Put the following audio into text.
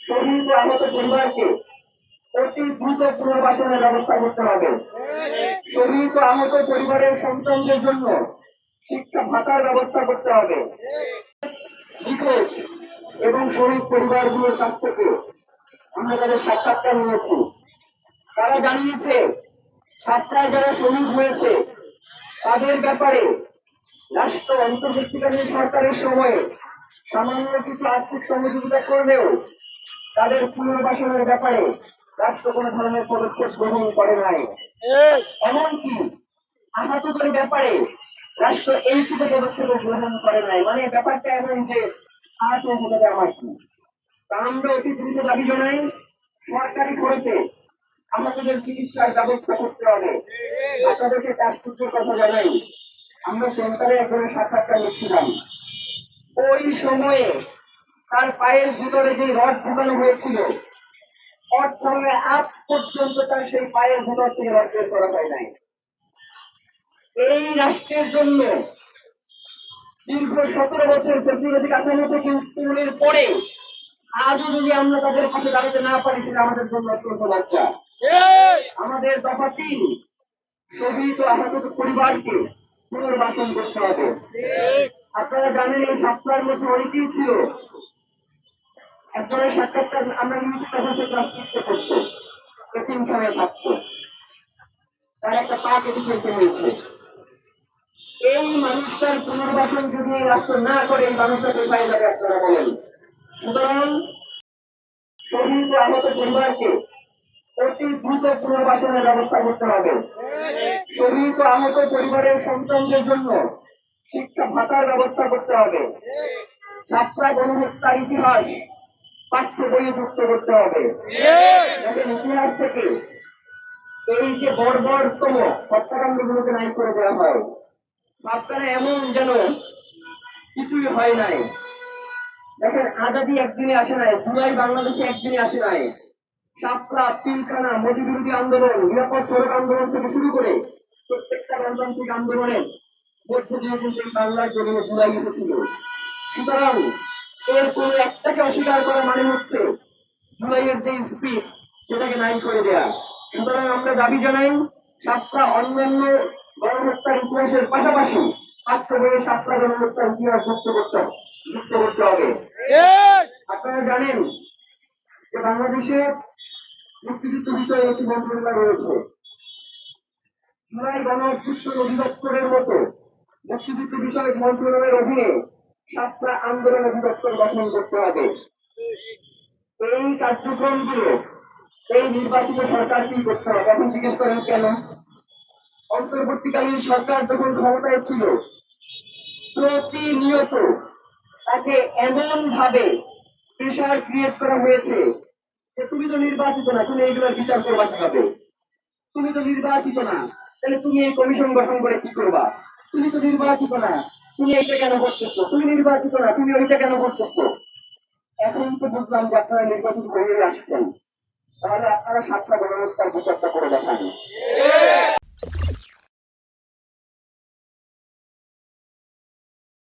শহীদ ও আহত পরিবারকে অতি দ্রুত পুনর্বাসনের ব্যবস্থা করতে হবে। শহীদ ও আহত পরিবারের সন্তানদের জন্য শিক্ষা ভাতার ব্যবস্থা করতে হবে। নিখোঁজ এবং শহীদ পরিবারগুলোর কাছ থেকে আমরা তাদের সাক্ষাৎকার নিয়েছি। তারা জানিয়েছে ছাত্রায় যারা শহীদ হয়েছে তাদের ব্যাপারে রাষ্ট্র অন্তর্বর্তীকালীন সরকারের সময়ে সামান্য কিছু আর্থিক সহযোগিতা করলেও তাদের পুনর্বাসনের ব্যাপারে রাষ্ট্র কোনো ধরনের পদক্ষেপ গ্রহণ করে নাই। এমনকি আহতদের ব্যাপারে রাষ্ট্র এইটুকু পদক্ষেপ গ্রহণ করে নাই। মানে ব্যাপারটা এমন যে আহত হতে আমার কি। আমরা অতি দ্রুত দাবি জানাই, সরকারি খরচে আমাদের চিকিৎসার ব্যবস্থা করতে হবে। আপনাদেরকে আশ্চর্যের কথা জানাই, আমরা সেন্টারে একজনের সাক্ষাৎকার নিচ্ছিলাম। ওই সময়ে তার পায়ের ভিতরে যে রড ঢুকানো হয়েছিল, অর্থে আজ পর্যন্ত তার সেই পায়ের ভিতর থেকে রড বের করা হয় নাই। এই রাষ্ট্রের জন্য দীর্ঘ 17 বছর ফেসিলিটি কাঠামো থেকে উত্তরণের পরে আজও যদি আমরা তাদের পাশে দাঁড়াতে না পারি, সেটা আমাদের জন্য অত্যন্ত লজ্জা। আমাদের দফা 3, শহীদ ও আহত পরিবারকে পুনর্বাসন করতে হবে। আপনারা জানেন এই সাতটার মধ্যে অনেকেই ছিল। একজনের সাক্ষাৎকার আমরা নিয়েছি, তখন সে ক্লাস 6 করতো, এতিমখানায় থাকতো, তার একটা পা কেটে ফেলতে হয়েছে। এই মানুষটার পুনর্বাসন যদি রাষ্ট্র না করে, এই মানুষটা কোথায় যাবে আপনারা বলেন? সুতরাং শহীদ ও আহত পরিবারকে অতি দ্রুত পুনর্বাসনের ব্যবস্থা করতে হবে। শহীদ ও আহত পরিবারের সন্তানদের জন্য শিক্ষা ভাতার ব্যবস্থা করতে হবে। ছাত্রা গণহত্যার ইতিহাস পাঠ্য বইয়ে যুক্ত করতে হবে। দেখেন, ইতিহাস থেকে এই যে বর্বরতম হত্যাকাণ্ডগুলোকে নাই করে দেওয়া হয়, আপনারা এমন যেন কিছুই হয় নাই। দেখেন, আজাদি একদিনে আসে নাই, জুলাই বাংলাদেশে একদিনে আসে নাই। সাতরা, পিলখানা, মোদী বিরোধী আন্দোলন, নিরাপদ সড়ক আন্দোলন থেকে শুরু করে প্রত্যেকটা গণতান্ত্রিক আন্দোলনের মধ্য দিয়ে কিন্তু এই বাংলার জমিনে জুলাই এসেছিল। সুতরাং এর কোন একটাকে অস্বীকার করা মানে হচ্ছে জুলাইয়ের যে স্পিড, সেটাকে নাই করে দেয়া। সুতরাং আমরা দাবি জানাই, সাতটা অন্যান্য গণহত্যার ইতিহাসের পাশাপাশি পাঠ্য বইয়ে সাতটা গণহত্যার ইতিহাস যুক্ত করতে হবে। আপনারা জানেন যে বাংলাদেশে মুক্তিযুদ্ধ বিষয়ে একটি মন্ত্রণালয় রয়েছে। জুলাই গণ অভ্যুত্থান অধিদপ্তরের মতো মুক্তিযুদ্ধ বিষয়ক মন্ত্রণালয়ের অধীনে সাতটা আন্দোলন অধিদপ্তর গঠন করতে হবে। এই কার্যক্রমগুলো এই নির্বাচিত সরকার কি করতে হবে? এখন জিজ্ঞেস করেন কেন? অন্তর্বর্তীকালীন সরকার যখন ক্ষমতায় ছিল, প্রতিনিয়ত তাকে এমন ভাবে প্রেশার ক্রিয়েট করা হয়েছে যে তুমি তো নির্বাচিত না, তুমি এইগুলোর বিচার করবা কিভাবে? তুমি তো নির্বাচিত না, তাহলে তুমি এই কমিশন গঠন করে কি করবা? তুমি তো নির্বাচিত না, তুমি এইটা কেন করতেছো? তুমি নির্বাচিত না, তুমি ওইটা কেন করতেছো? এখন তো বুঝলাম যে আপনারা নির্বাচিত হয়ে আসছেন, তাহলে আপনারা সাতটা গণহত্যার বিচারটা করে দেখান।